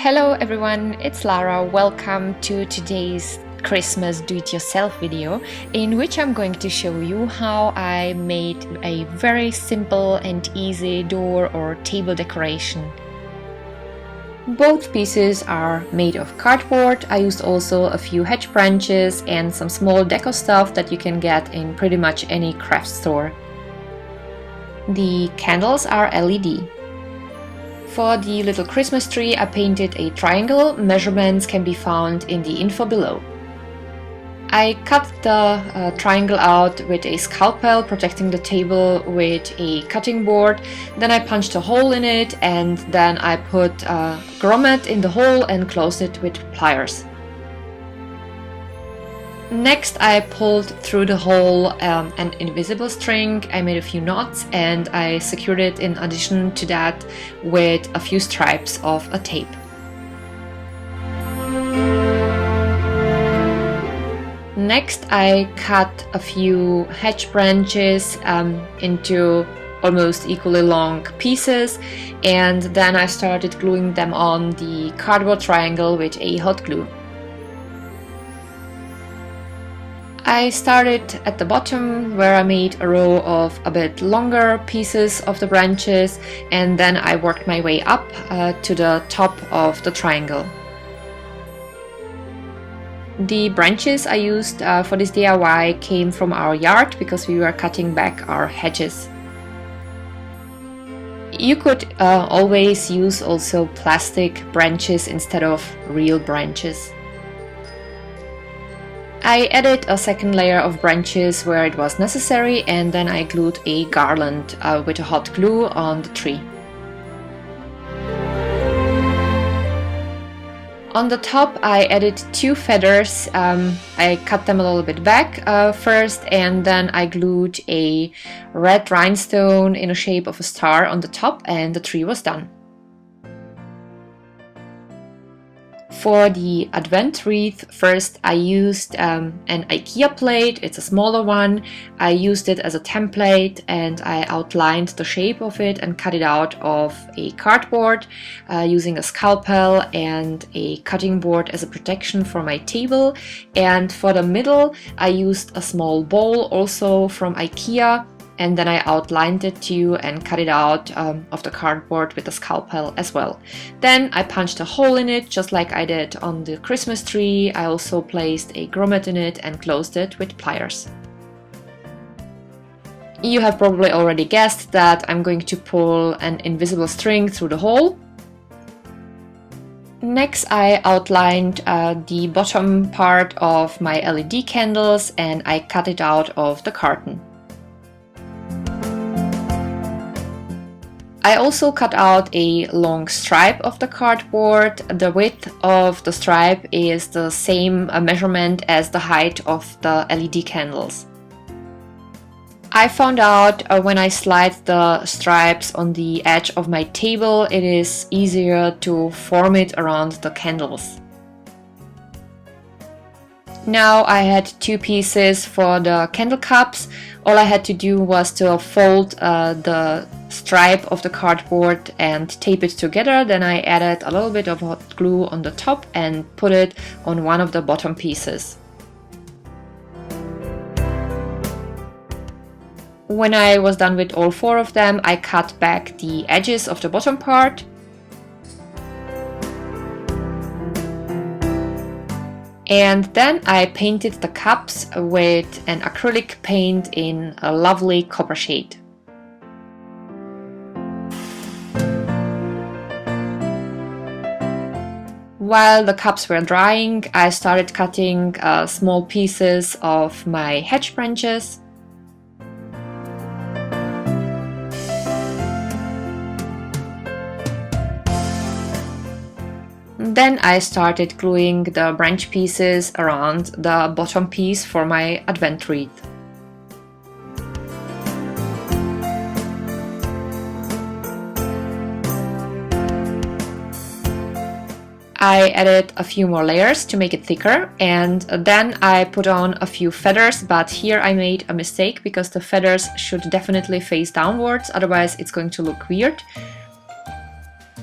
Hello everyone, it's Lara. Welcome to today's Christmas do-it-yourself video in which I'm going to show you how I made a very simple and easy door or table decoration. Both pieces are made of cardboard. I used also a few hedge branches and some small deco stuff that you can get in pretty much any craft store. The candles are LED. For the little Christmas tree, I painted a triangle. Measurements can be found in the info below. I cut the triangle out with a scalpel, protecting the table with a cutting board. Then I punched a hole in it, and then I put a grommet in the hole and closed it with pliers. Next, I pulled through the hole an invisible string. I made a few knots and I secured it in addition to that with a few stripes of a tape. Next, I cut a few hedge branches into almost equally long pieces, and then I started gluing them on the cardboard triangle with a hot glue. I started at the bottom where I made a row of a bit longer pieces of the branches, and then I worked my way up to the top of the triangle. The branches I used for this DIY came from our yard because we were cutting back our hedges. You could always use also plastic branches instead of real branches. I added a second layer of branches where it was necessary, and then I glued a garland with a hot glue on the tree. On the top I added two feathers. I cut them a little bit back first, and then I glued a red rhinestone in the shape of a star on the top, and the tree was done. For the Advent wreath, first I used an IKEA plate. It's a smaller one. I used it as a template and I outlined the shape of it and cut it out of a cardboard using a scalpel and a cutting board as a protection for my table. And for the middle, I used a small bowl also from IKEA, and then I outlined it too and cut it out of the cardboard with a scalpel as well. Then I punched a hole in it just like I did on the Christmas tree. I also placed a grommet in it and closed it with pliers. You have probably already guessed that I'm going to pull an invisible string through the hole. Next, I outlined the bottom part of my LED candles and I cut it out of the carton. I also cut out a long stripe of the cardboard. The width of the stripe is the same measurement as the height of the LED candles. I found out when I slide the stripes on the edge of my table, it is easier to form it around the candles. Now I had two pieces for the candle cups. All I had to do was to fold the stripe of the cardboard and tape it together. Then I added a little bit of hot glue on the top and put it on one of the bottom pieces. When I was done with all four of them, I cut back the edges of the bottom part. And then I painted the cups with an acrylic paint in a lovely copper shade. While the cups were drying, I started cutting small pieces of my hedge branches. Then I started gluing the branch pieces around the bottom piece for my Advent wreath. I added a few more layers to make it thicker, and then I put on a few feathers, but here I made a mistake because the feathers should definitely face downwards, otherwise it's going to look weird.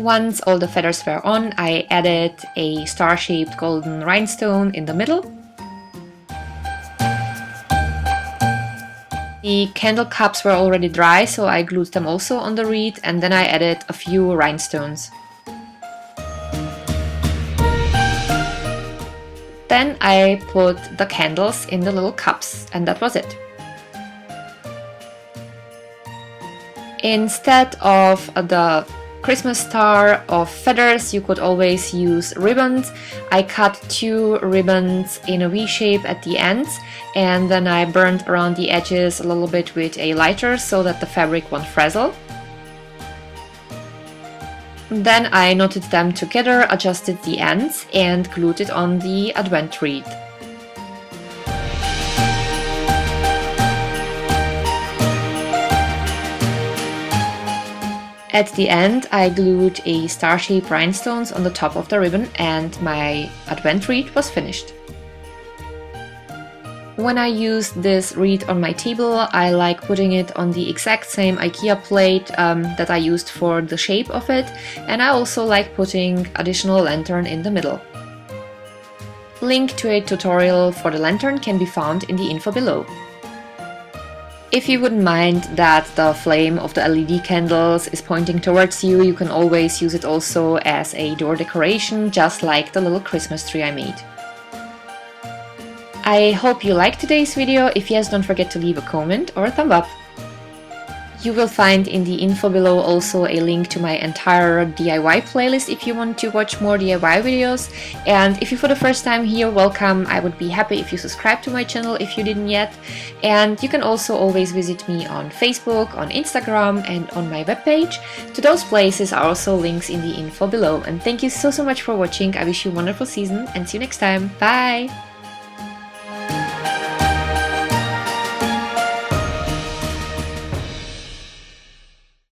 Once all the feathers were on, I added a star-shaped golden rhinestone in the middle. The candle cups were already dry, so I glued them also on the wreath, and then I added a few rhinestones. Then I put the candles in the little cups, and that was it. Instead of the Christmas star of feathers, you could always use ribbons. I cut 2 ribbons in a V shape at the ends, and then I burned around the edges a little bit with a lighter so that the fabric won't frazzle. Then I knotted them together, adjusted the ends, and glued it on the Advent wreath. At the end, I glued a star-shaped rhinestones on the top of the ribbon, and my Advent wreath was finished. When I use this wreath on my table, I like putting it on the exact same IKEA plate that I used for the shape of it, and I also like putting additional lantern in the middle. Link to a tutorial for the lantern can be found in the info below. If you wouldn't mind that the flame of the LED candles is pointing towards you, you can always use it also as a door decoration, just like the little Christmas tree I made. I hope you liked today's video. If yes, don't forget to leave a comment or a thumb up. You will find in the info below also a link to my entire DIY playlist if you want to watch more DIY videos. And if you're for the first time here, welcome. I would be happy if you subscribe to my channel if you didn't yet. And you can also always visit me on Facebook, on Instagram, and on my webpage. To those places are also links in the info below. And thank you so much for watching. I wish you a wonderful season and see you next time. Bye!